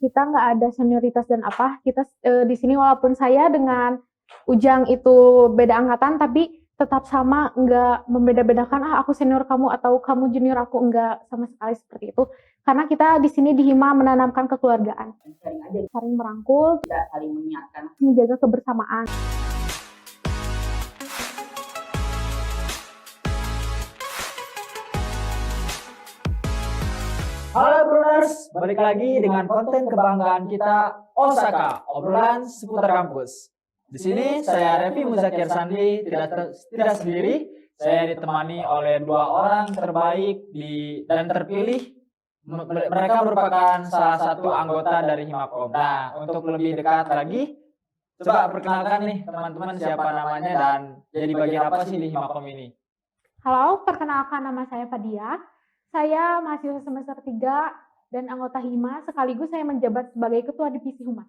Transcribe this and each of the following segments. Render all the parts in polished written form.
kita nggak ada senioritas dan apa. Kita di sini walaupun saya dengan Ujang itu beda angkatan, tapi tetap sama, nggak membeda-bedakan aku senior kamu atau kamu junior aku, nggak sama sekali seperti itu. Karena kita di sini di Hima menanamkan kekeluargaan, saling merangkul, tidak saling mengingatkan, menjaga kebersamaan. Halo Bruners, balik lagi dengan konten kebanggaan kita, Osaka, obrolan seputar kampus. Di sini saya Revi Muzakir Sandi, tidak sendiri. Saya ditemani oleh dua orang terbaik dan terpilih. Mereka merupakan salah satu anggota dari Himakom. Nah, untuk lebih dekat lagi, coba perkenalkan nih teman-teman siapa namanya dan jadi bagian apa sih di Himakom ini. Halo, perkenalkan nama saya Fadia. Saya mahasiswa semester 3 dan anggota Hima, sekaligus saya menjabat sebagai Ketua Divisi Humas.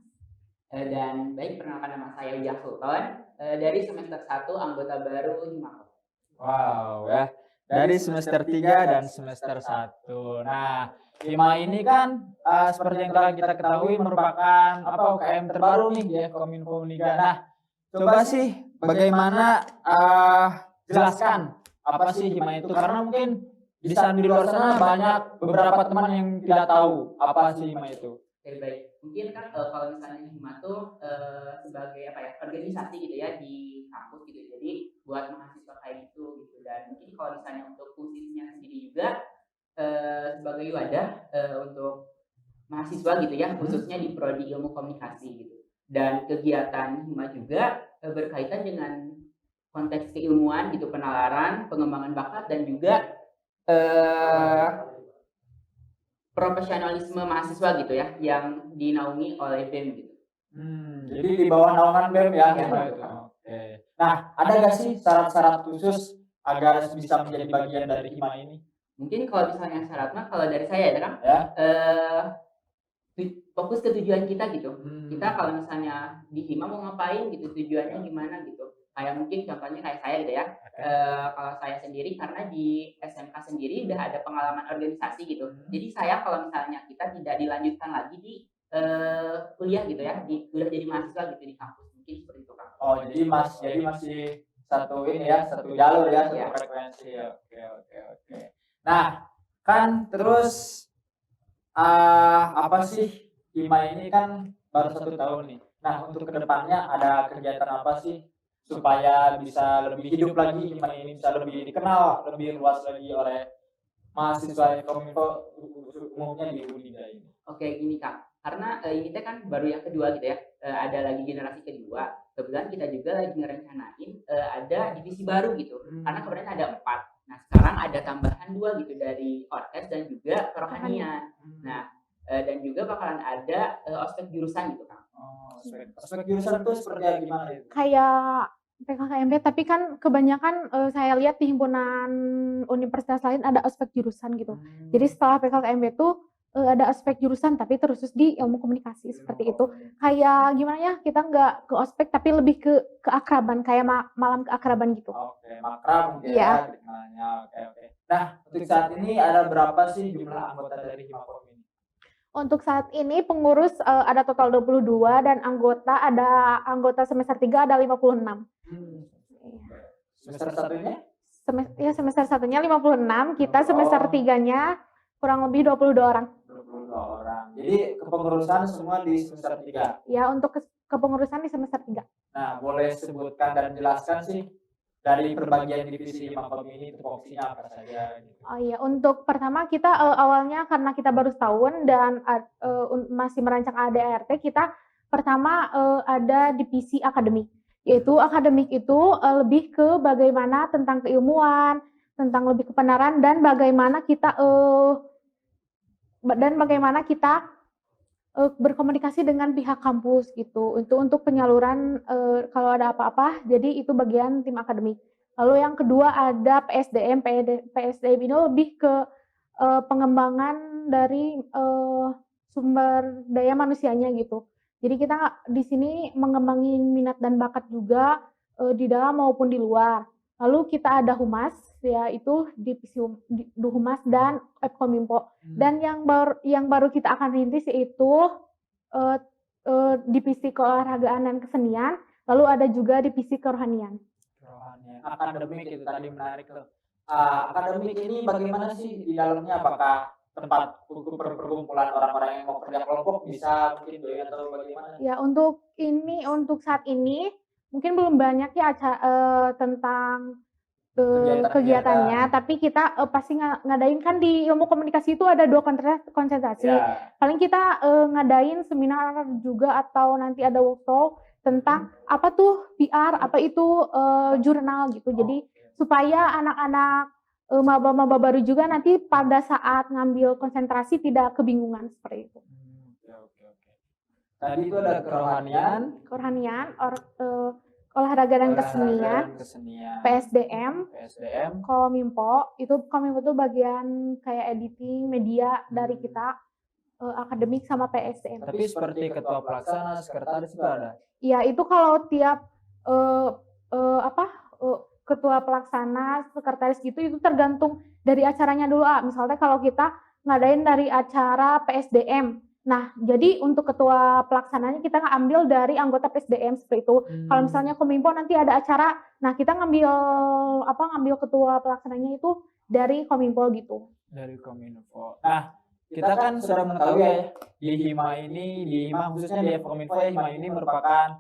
Dan baik, perkenalkan nama saya Ujang Sultan, dari semester 1 anggota baru Himakom. Wow ya, dari semester 3 dan semester 1. Nah, Hima ini kan seperti yang telah kita ketahui merupakan UKM terbaru nih di Kominfo Uniga. Nah, coba sih bagaimana jelaskan apa sih Hima itu, karena mungkin di luar sana banyak beberapa teman yang tidak tahu apa sih Hima itu. Oke, baik. Mungkin kan kalau misalnya Hima tuh sebagai organisasi gitu ya di kampus gitu. Jadi buat mahasiswa kayak gitu. Dan mungkin kalau misalnya untuk fungsinya sendiri juga sebagai wadah untuk mahasiswa gitu ya, khususnya di prodi ilmu komunikasi gitu. Dan kegiatan Hima juga berkaitan dengan konteks keilmuan gitu, penalaran, pengembangan bakat, dan juga profesionalisme mahasiswa gitu ya, yang dinaungi oleh BEM gitu. Jadi di bawah naungan BEM ya. Ya. Gitu. Oke. Nah, ada nggak sih syarat-syarat khusus agar bisa menjadi bagian dari Hima ini? Mungkin kalau misalnya syaratnya, kalau dari saya ya kan, fokus ke tujuan kita gitu. Kita kalau misalnya di Hima mau ngapain gitu, tujuannya gimana gitu. Kayak mungkin contohnya kayak saya gitu ya. Kalau saya sendiri karena di SMK sendiri udah ada pengalaman organisasi gitu. Jadi saya kalau misalnya kita tidak dilanjutkan lagi di kuliah gitu ya, udah jadi mahasiswa gitu di kampus, mungkin seperti itu Kang. Oh, jadi masih satu ini ya, satu jalur ya, satu frekuensi. Oke. Nah, kan terus apa sih Hima ini kan baru 1 tahun nih. Nah, untuk kedepannya ada kegiatan apa sih supaya bisa lebih hidup lagi Hima ini, bisa lebih dikenal lebih luas lagi oleh mahasiswa Kominfo umumnya di Uniga ini? Oke, gini Kak, karena ini kan baru yang kedua gitu ya, ada lagi generasi kedua. Kebetulan kita juga lagi ngerencanain ada divisi baru gitu, karena kemarin ada 4. Nah, sekarang ada tambahan 2 gitu dari orkes dan juga kerohanian. Nah, dan juga bakalan ada ospek jurusan gitu Kang. Ospek jurusan itu seperti gimana itu? Kayak PKKMB, tapi kan kebanyakan saya lihat di himpunan universitas lain ada ospek jurusan gitu. Jadi setelah PKKMB itu ada ospek jurusan tapi terus di ilmu komunikasi seperti itu. Kayak gimana ya, kita nggak ke ospek tapi lebih ke keakraban, kayak malam keakraban gitu. Oke, makrab gitu Iya. ya dikenalnya. Oke. Nah, untuk saat ini ada berapa sih jumlah anggota dari Himakom ini? Untuk saat ini pengurus ada total 22 dan anggota semester 3 ada 56. Semester satunya? Semester satunya 56, kita semester 3-nya kurang lebih 22 orang. 22 orang. Jadi kepengurusan semua di semester 3. Ya, untuk kepengurusan di semester 3. Nah, boleh sebutkan dan jelaskan sih dari perbagian divisi Himakom ini itu fungsinya apa saja gitu. Oh iya, untuk pertama kita awalnya karena kita baru setahun dan masih merancang ADART, kita pertama ada divisi akademik. Yaitu akademik itu lebih ke bagaimana tentang keilmuan, tentang lebih ke penerapan dan bagaimana kita berkomunikasi dengan pihak kampus gitu. Untuk penyaluran kalau ada apa-apa, jadi itu bagian tim akademik. Lalu yang kedua ada PSDM. PSDM ini lebih ke pengembangan dari sumber daya manusianya gitu. Jadi kita di sini mengembangin minat dan bakat juga di dalam maupun di luar. Lalu kita ada humas, yaitu divisi humas dan Kominfo. Dan yang baru kita akan rintis yaitu eee divisi keolahragaan dan kesenian, lalu ada juga divisi kerohanian. Kerohanian, akademik itu tadi menarik tuh. Akademik ini bagaimana sih di dalamnya? Apakah tempat perkumpulan orang-orang yang mau kerja kelompok bisa mungkin atau bagaimana? Ya untuk saat ini mungkin belum banyak ya tentang kegiatannya, tapi kita pasti ngadain kan di ilmu komunikasi itu ada 2 konsentrasi. Ya. Paling kita ngadain seminar juga atau nanti ada workshop tentang apa tuh PR, apa itu jurnal gitu. Jadi supaya anak-anak maba-maba baru juga nanti pada saat ngambil konsentrasi tidak kebingungan seperti itu. Oke. Tadi itu ada kerohanian, Olahraga dan kesenian, PSDM, Kominfo itu bagian kayak editing media dari kita, akademik sama PSDM. Tapi seperti ketua pelaksana, sekretaris juga ada? Iya itu kalau tiap ketua pelaksana, sekretaris gitu itu tergantung dari acaranya dulu. Misalnya kalau kita ngadain dari acara PSDM, nah jadi untuk ketua pelaksananya kita ngambil dari anggota PSDM seperti itu. Kalau misalnya Kominfo nanti ada acara, nah kita ngambil ketua pelaksananya itu dari Kominfo gitu. Dari Kominfo. Nah, kita kan sudah mengetahui ya di HIMA khususnya di Kominfo ya, HIMA ini merupakan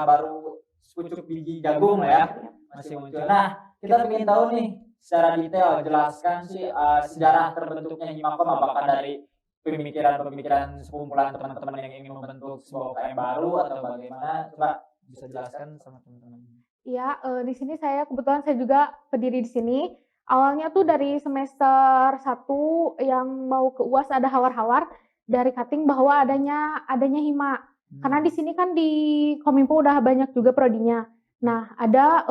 baru sepucuk biji jagung lah ya, masih muncul. Nah, kita ingin tahu nih secara detail, jelaskan sih sejarah terbentuknya HIMAKOM, apakah dari pemikiran sekumpulan teman-teman yang ingin membentuk sebuah UKM baru atau bagaimana? Coba bisa jelaskan sama teman-teman. Iya, di sini kebetulan saya juga pendiri di sini. Awalnya tuh dari semester 1 yang mau ke UAS ada hawar-hawar dari cutting bahwa adanya HIMA. Karena di sini kan di Kominfo udah banyak juga prodinya. Nah, ada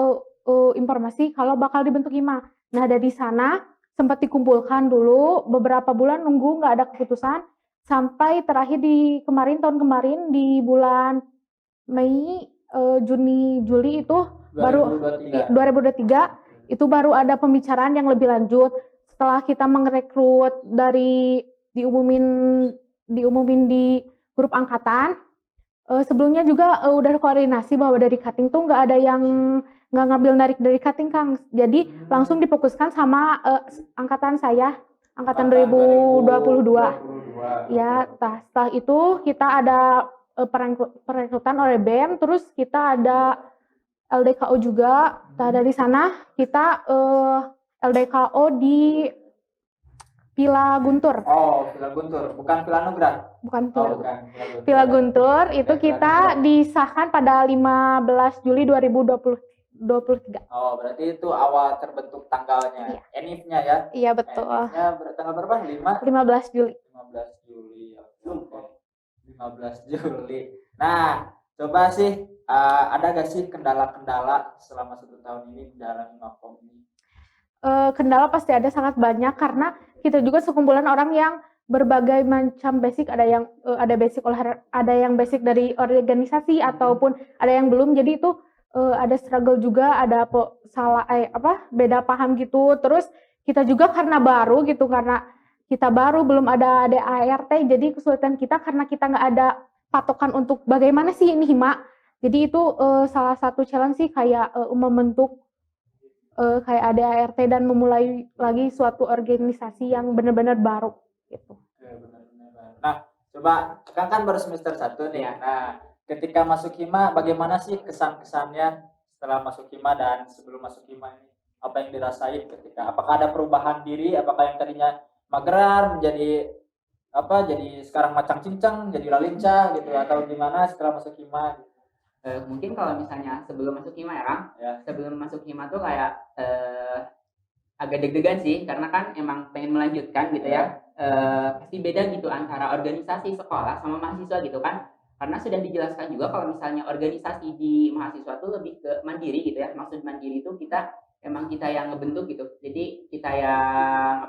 informasi kalau bakal dibentuk HIMA. Nah, dari sana sempat dikumpulkan dulu beberapa bulan nunggu nggak ada keputusan sampai terakhir tahun kemarin di bulan Mei, Juni, Juli itu 2023 itu baru ada pembicaraan yang lebih lanjut setelah kita merekrut dari diumumin di grup angkatan. Sebelumnya juga udah koordinasi bahwa dari cutting tuh nggak ada yang nggak ngambil dari cutting Kang, jadi langsung difokuskan sama angkatan saya, angkatan 2022. Ya, setelah itu kita ada perekrutan oleh BEM, terus kita ada LDKO juga. Nah, dari sana kita LDKO di Villa Guntur. Oh, Villa Guntur, bukan Villa Nugra. Bukan Villa Guntur itu kita disahkan pada 15 Juli 2023. Oh, berarti itu awal terbentuk tanggalnya. Iya. Enif-nya ya? Iya, betul. Enif-nya tanggal berapa? 15 Juli. 15 Juli. Oke. 15 Juli. Nah, coba sih ada gak sih kendala-kendala selama 1 tahun ini di dalam HIMAKOM ini? Kendala pasti ada sangat banyak karena kita juga sekumpulan orang yang berbagai macam basic, ada yang basic olahraga, ada yang basic dari organisasi ataupun ada yang belum. Jadi itu ada struggle juga, ada beda paham gitu. Terus kita juga karena kita baru belum ada ART, jadi kesulitan kita karena kita nggak ada patokan untuk bagaimana sih ini HIMA. Jadi itu salah satu challenge sih kayak membentuk kayak ART dan memulai lagi suatu organisasi yang benar-benar baru gitu. Nah, coba kan baru semester 1 nih ya. Nah, ketika masuk HIMA bagaimana sih kesan-kesannya setelah masuk HIMA dan sebelum masuk HIMA ini? Apa yang dirasain ketika? Apakah ada perubahan diri? Apakah yang tadinya mageran menjadi jadi sekarang macang cincang, jadi lalincah gitu, atau gimana setelah masuk HIMA? Mungkin kalau misalnya sebelum masuk HIMA ya Kang, sebelum masuk HIMA tuh kayak agak deg-degan sih, karena kan emang pengen melanjutkan gitu ya. Pasti beda gitu antara organisasi sekolah sama mahasiswa gitu kan, karena sudah dijelaskan juga kalau misalnya organisasi di mahasiswa tuh lebih ke mandiri gitu ya. Maksud mandiri itu kita yang ngebentuk gitu, jadi kita yang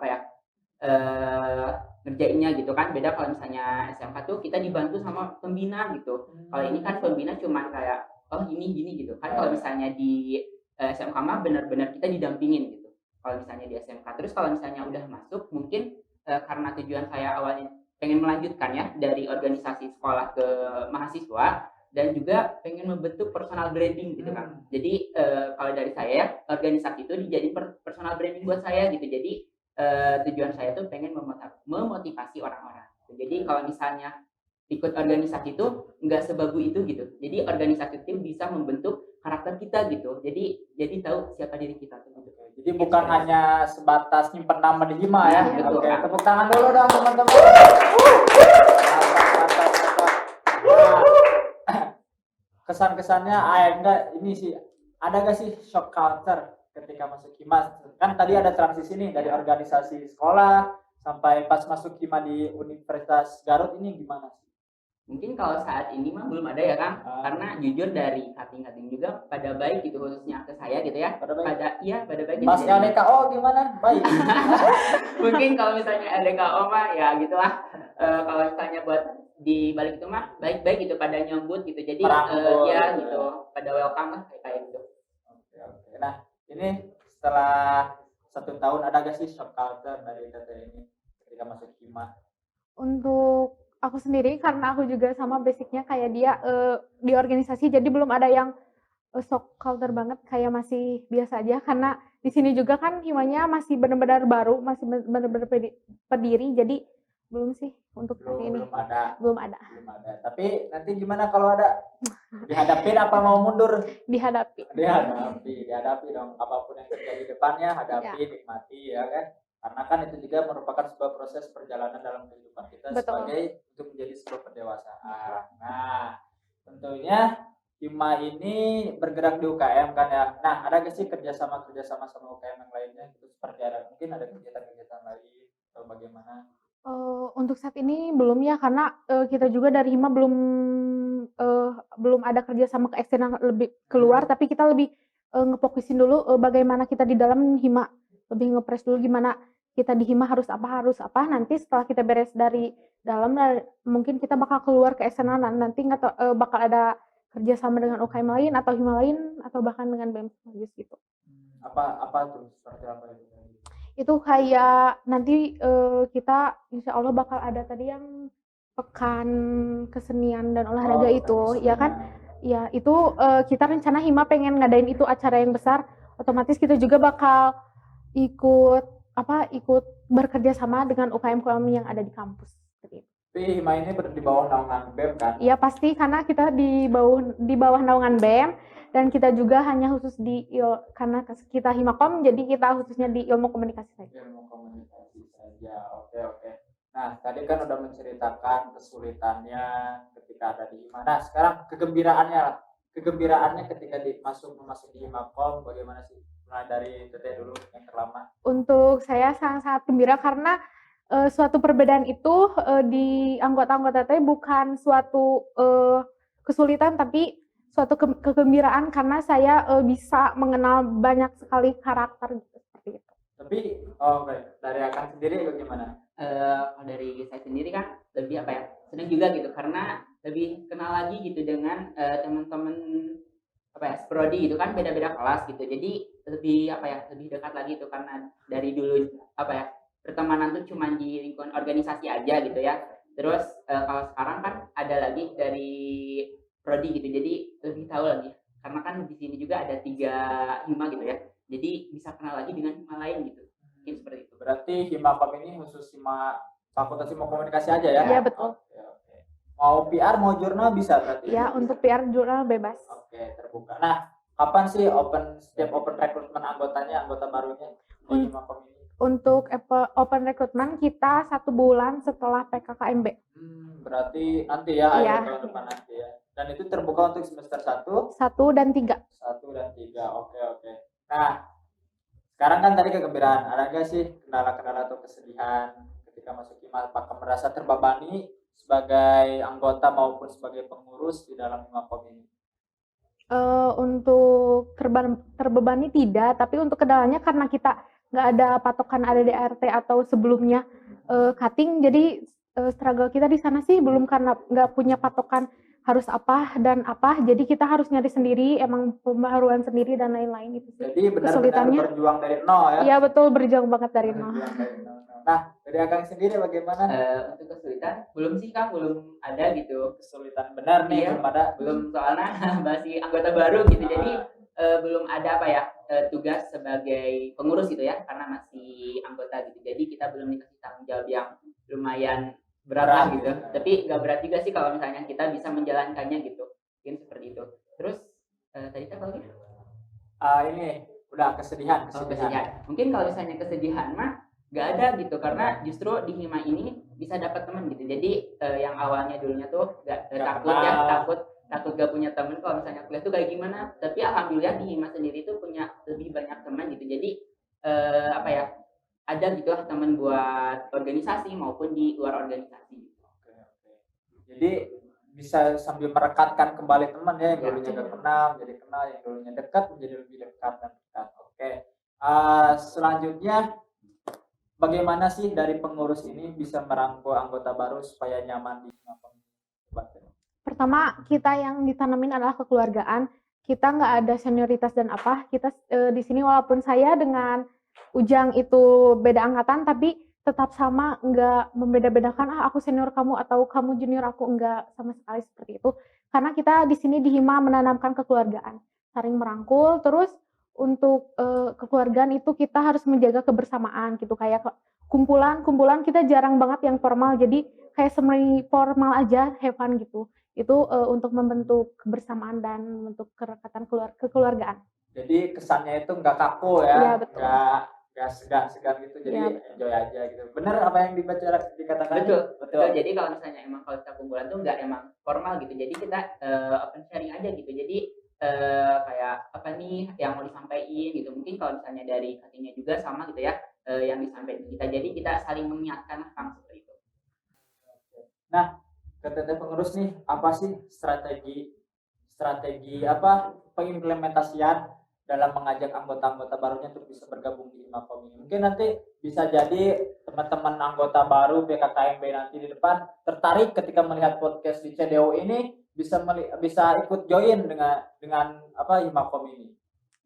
ngerjainnya gitu kan. Beda kalau misalnya SMK tuh kita dibantu sama pembina gitu. Kalau ini kan pembina cuman kayak gini gitu kan. Kalau misalnya di SMK mah benar-benar kita didampingin gitu kalau misalnya di SMK. Terus kalau misalnya udah masuk, mungkin karena tujuan saya awalnya pengen melanjutkan ya dari organisasi sekolah ke mahasiswa, dan juga pengen membentuk personal branding gitu kan. Jadi kalau dari saya ya, organisasi itu dijadiin personal branding buat saya gitu. Jadi tujuan saya tuh pengen memotivasi orang-orang. Jadi kalau misalnya ikut organisasi itu nggak sebagu itu gitu. Jadi organisasi itu bisa membentuk karakter kita gitu. Jadi tahu siapa diri kita tuh gitu. Jadi bukan hanya sebatas nyimpen nama di Hima ya. Iya, betul. Oke, tepuk tangan dulu dong teman-teman. Mantap. Nah, kesan-kesannya enggak ini sih, ada gak sih shock culture ketika masuk Hima? Kan tadi ada transisi nih dari organisasi sekolah sampai pas masuk Hima di Universitas Garut, ini gimana sih? Mungkin kalau saat ini mah belum ada ya Kang, karena jujur dari cutting juga pada baik gitu, khususnya ke saya gitu ya. Pada baik. Pada baik. Pas Jadi, LDKO gimana? Baik. mungkin kalau misalnya LDKO mah ya gitulah. Kalau misalnya buat di balik itu mah baik-baik gitu, pada nyambut gitu. Jadi Merangkul, ya gitu. gitu, pada welcome lah kayak gitu. Oke. Nah, ini setelah 1 tahun ada gak sih shock culture dari teteh ini ketika masuk Hima? Untuk aku sendiri karena aku juga sama basicnya kayak dia di organisasi, jadi belum ada yang shock culture banget, kayak masih biasa aja karena di sini juga kan Himanya masih benar-benar baru, masih benar-benar berdiri, jadi belum sih untuk saat ini. Belum ada. Tapi nanti gimana kalau ada? Dihadapin apa mau mundur? Dihadapi. Dihadapi dong, apapun yang terjadi di depannya hadapi, nikmati ya kan. Karena kan itu juga merupakan sebuah proses perjalanan dalam kehidupan kita. Betul. Sebagai untuk menjadi sebuah pendewasaan. Nah, tentunya Hima ini bergerak di UKM kan ya. Nah, ada gak sih kerjasama sama UKM yang lainnya gitu, seperti mungkin ada kegiatan-kegiatan lain atau bagaimana? Untuk saat ini belum ya, karena kita juga dari Hima belum ada kerja sama ke eksternal lebih keluar, tapi kita lebih ngefokusin dulu bagaimana kita di dalam Hima, lebih ngepres dulu gimana kita di Hima harus apa. Nanti setelah kita beres dari dalam, mungkin kita bakal keluar ke eksternal, nanti nggak tahu bakal ada kerja sama dengan UKM lain atau Hima lain atau bahkan dengan BEM gitu. Apa tuh, seperti apa itu? Itu kayak nanti kita insya Allah bakal ada tadi yang pekan kesenian dan olahraga itu, ya kan? Ya itu kita rencana Hima pengen ngadain itu acara yang besar, otomatis kita juga bakal ikut bekerja sama dengan UKM yang ada di kampus. Tapi Hima ini di bawah naungan BEM kan? Iya pasti, karena kita di bawah naungan BEM. Dan kita juga hanya khusus karena kita Himakom, jadi kita khususnya di ilmu komunikasi saja. Oke. Nah, tadi kan udah menceritakan kesulitannya ketika ada di Hima. Nah, sekarang kegembiraannya ketika masuk di Himakom, bagaimana sih? Mulai dari Teteh dulu yang terlama. Untuk saya sangat-sangat gembira karena suatu perbedaan itu di anggota-anggota Teteh bukan suatu kesulitan, tapi suatu kegembiraan karena saya bisa mengenal banyak sekali karakter gitu, seperti itu. Tapi dari Akan sendiri bagaimana? Dari saya sendiri kan lebih senang juga gitu, karena lebih kenal lagi gitu dengan teman-teman prodi gitu kan, beda-beda kelas gitu. Jadi lebih lebih dekat lagi tuh, karena dari dulu pertemanan tuh cuma di lingkungan organisasi aja gitu ya. Terus kalau sekarang kan ada lagi dari prodi gitu, jadi lebih tahu lagi, karena kan di sini juga ada 3 Hima gitu ya, jadi bisa kenal lagi dengan Hima lain gitu, mungkin seperti itu. Berarti Himakom ini khusus Fakultas Ilmu Komunikasi aja ya? Iya betul. Oke. Mau PR mau jurnal bisa berarti? Ya, untuk PR jurnal bebas. Oke, terbuka. Nah, kapan sih setiap open rekrutmen anggota barunya di Himakom ini? Untuk open rekrutmen kita 1 bulan setelah PKKMB. Berarti nanti ya, akhir tahun depan nanti ya. Dan itu terbuka untuk semester 1 dan 3. 1 dan 3, oke. Nah, sekarang kan tadi kegembiraan, ada nggak sih kendala-kendala atau kesedihan ketika masuk Hima? Apakah merasa terbebani sebagai anggota maupun sebagai pengurus di dalam Himakom ini? Untuk terbebani tidak, tapi untuk kendalanya karena kita nggak ada patokan ADDRT atau sebelumnya cutting, jadi struggle kita di sana sih belum, karena nggak punya patokan harus apa dan apa, jadi kita harus nyari sendiri, emang pembaharuan sendiri dan lain-lain itu sih. Jadi benar-benar Kesulitannya berjuang dari nol ya. iya betul, berjuang banget dari nol. Berjuang dari nol. Nah, dari Akang sendiri bagaimana? Untuk kesulitan belum sih Kang, belum ada gitu. Kesulitan benar nih, Iya. belum ada. Belum, soalnya masih anggota baru gitu. Jadi belum ada apa ya, tugas sebagai pengurus gitu ya, karena masih anggota gitu. Jadi kita belum dikasih tanggung jawab yang lumayan berat lah gitu. Tapi nggak berat juga sih kalau misalnya kita bisa menjalankannya gitu. Mungkin seperti itu. Terus tadi apa lagi? Ini udah kesedihan. Kesedihan. Mungkin kalau misalnya kesedihan mah nggak ada gitu, karena justru di Hima ini bisa dapat teman gitu. Jadi yang awalnya dulunya tuh takut gak punya teman kalau misalnya kuliah tuh kayak gimana. Tapi alhamdulillah di Hima sendiri tuh punya lebih banyak teman gitu. Jadi apa ya, ada gitu lah teman buat organisasi maupun di luar organisasi. Oke. Jadi bisa sambil merekatkan kembali teman ya, yang dulunya gak kenal menjadi kenal, yang dulunya dekat menjadi lebih dekat dan dekat. Oke. Selanjutnya, bagaimana sih dari pengurus ini bisa merangkul anggota baru supaya nyaman di Pertama, kita yang ditanamin adalah kekeluargaan. Kita nggak ada senioritas dan apa. Kita di sini walaupun saya dengan Ujang itu beda angkatan, tapi tetap sama, nggak membeda-bedakan aku senior kamu atau kamu junior aku, nggak sama sekali seperti itu. Karena kita di sini di Hima menanamkan kekeluargaan, saling merangkul. Terus untuk kekeluargaan itu kita harus menjaga kebersamaan gitu, kayak kumpulan kita jarang banget yang formal, jadi kayak semi formal aja, have fun gitu. Itu untuk membentuk kebersamaan dan membentuk kerekatan kekeluargaan. Jadi kesannya itu nggak kaku ya, Iya, betul. nggak segan gitu, jadi Iya, enjoy aja gitu. Bener apa yang dikatakan? Betul. Jadi kalau misalnya emang kalau kita kumpulan tuh nggak emang formal gitu. Jadi kita open sharing aja gitu. Jadi kayak apa nih yang mau disampaikan gitu. Mungkin kalau misalnya dari cuttingnya juga sama gitu ya, yang disampaikan kita. Jadi kita saling mengingatkan hal seperti itu. Nah, KTT pengurus nih, apa sih strategi apa pengimplementasian dalam mengajak anggota-anggota barunya untuk bisa bergabung di Himakom ini? Mungkin nanti bisa jadi teman-teman anggota baru BKKMB nanti di depan tertarik ketika melihat podcast di CDO ini bisa ikut join dengan apa Himakom ini.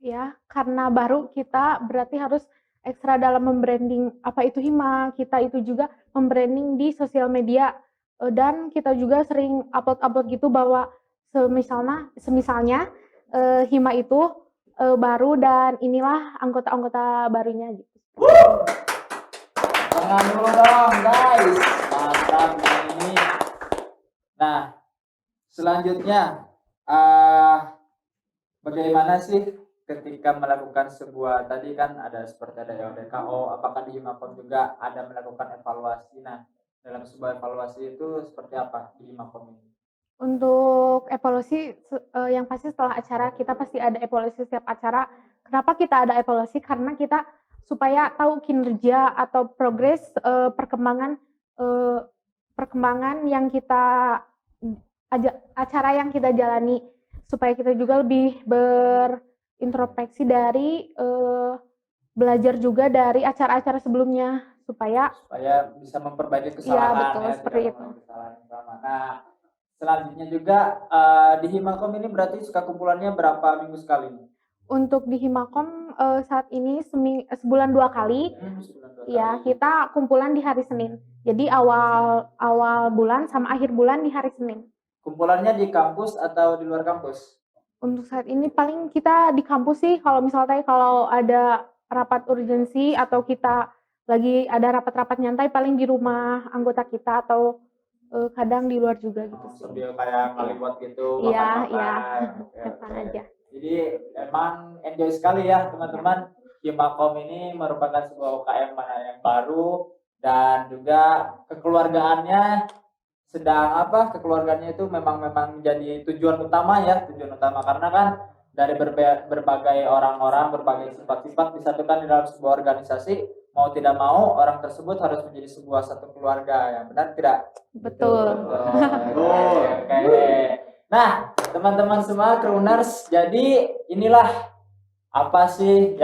Ya, karena baru kita berarti harus ekstra dalam membranding apa itu Hima. Kita itu juga membranding di sosial media, dan kita juga sering upload gitu bahwa semisalnya Hima itu baru dan inilah anggota-anggota barunya gitu. Tangan dulu dong guys, mantap ini. Nah, selanjutnya bagaimana sih ketika melakukan sebuah, tadi kan ada seperti ada LDKO, apakah di Himakom juga ada melakukan evaluasi? Nah, dalam sebuah evaluasi itu seperti apa di Himakom ini? Untuk evaluasi yang pasti setelah acara kita pasti ada evaluasi setiap acara. Kenapa kita ada evaluasi? Karena kita supaya tahu kinerja atau progres perkembangan yang kita acara yang kita jalani, supaya kita juga lebih berintrospeksi dari belajar juga dari acara-acara sebelumnya supaya bisa memperbaiki kesalahan. Iya, betul, seperti itu. Nah, selanjutnya juga di Himakom ini berarti suka kumpulannya berapa minggu sekali? Untuk di Himakom saat ini sebulan 2 kali. Ya, kita kumpulan di hari Senin. Jadi awal bulan sama akhir bulan di hari Senin. Kumpulannya di kampus atau di luar kampus? Untuk saat ini paling kita di kampus sih, kalau misalnya kalau ada rapat urgensi atau kita lagi ada rapat-rapat nyantai paling di rumah anggota kita atau kadang di luar juga gitu sih. Sambil kayak ngaliwat gitu, Iya, makan-makan. aja. Jadi emang enjoy sekali ya teman-teman. Himakom ini merupakan sebuah UKM yang baru dan juga kekeluargaannya kekeluargaannya itu memang menjadi tujuan utama karena kan dari berbagai orang-orang, berbagai sifat-sifat disatukan di dalam sebuah organisasi, mau tidak mau orang tersebut harus menjadi sebuah satu keluarga, yang benar tidak? Betul. Oke. Nah, teman-teman semua Crooners, jadi inilah apa sih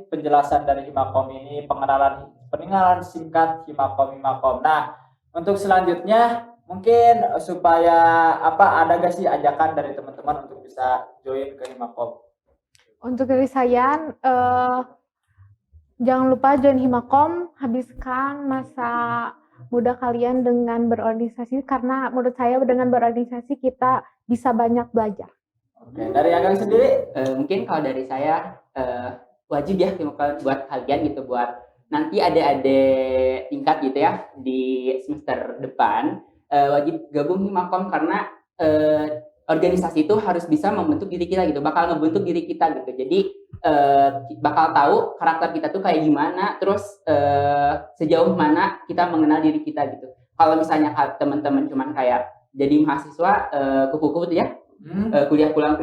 penjelasan dari Himakom ini, pengenalan singkat Himakom. Nah, Untuk selanjutnya mungkin supaya ada gak sih ajakan dari teman-teman untuk bisa join ke Himakom? Untuk dari saya, jangan lupa join Himakom, habiskan masa muda kalian dengan berorganisasi, karena menurut saya dengan berorganisasi kita bisa banyak belajar. Oke, dari Agang sendiri? Mungkin kalau dari saya wajib ya buat kalian gitu, buat nanti adik-adik tingkat gitu ya di semester depan wajib gabung Himakom, karena organisasi itu harus bisa membentuk diri kita gitu, bakal ngebentuk diri kita gitu. Jadi bakal tahu karakter kita tuh kayak gimana, terus sejauh mana kita mengenal diri kita gitu. Kalau misalnya teman-teman cuman kayak jadi mahasiswa kupu-kupu tuh ya, kuliah pulang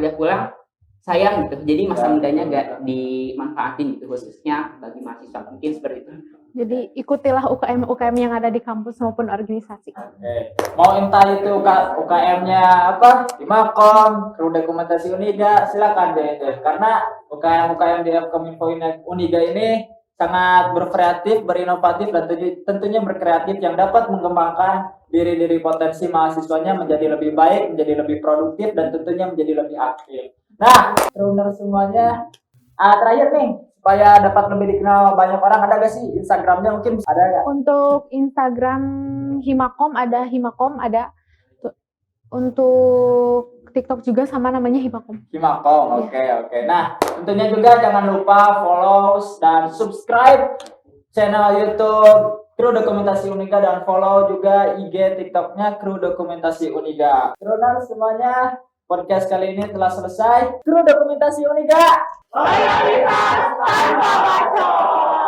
sayang gitu. Jadi masa mudanya gak dimanfaatin gitu, khususnya bagi mahasiswa, mungkin seperti itu. Jadi ikutilah UKM yang ada di kampus maupun organisasi. Oke. Mau entah itu UKM-nya Himakom, Kru Dokumentasi Uniga, silakan deh. Karena UKM di Kominfo Uniga ini sangat berkreatif, berinovatif, dan tentunya berkreatif yang dapat mengembangkan diri potensi mahasiswanya menjadi lebih baik, menjadi lebih produktif, dan tentunya menjadi lebih aktif. Nah, Runner semuanya, terakhir nih, supaya dapat lebih dikenal banyak orang, ada gak sih Instagramnya mungkin? Ada gak? Untuk Instagram Himakom ada. Untuk TikTok juga sama, namanya Himakom. Himakom, oke. Nah, tentunya juga jangan lupa follow dan subscribe channel YouTube Kru Dokumentasi Uniga, dan follow juga IG TikToknya Kru Dokumentasi Uniga. Runner semuanya, podcast kali ini telah selesai. Kru Dokumentasi Uniga, loyalitas tanpa bacot.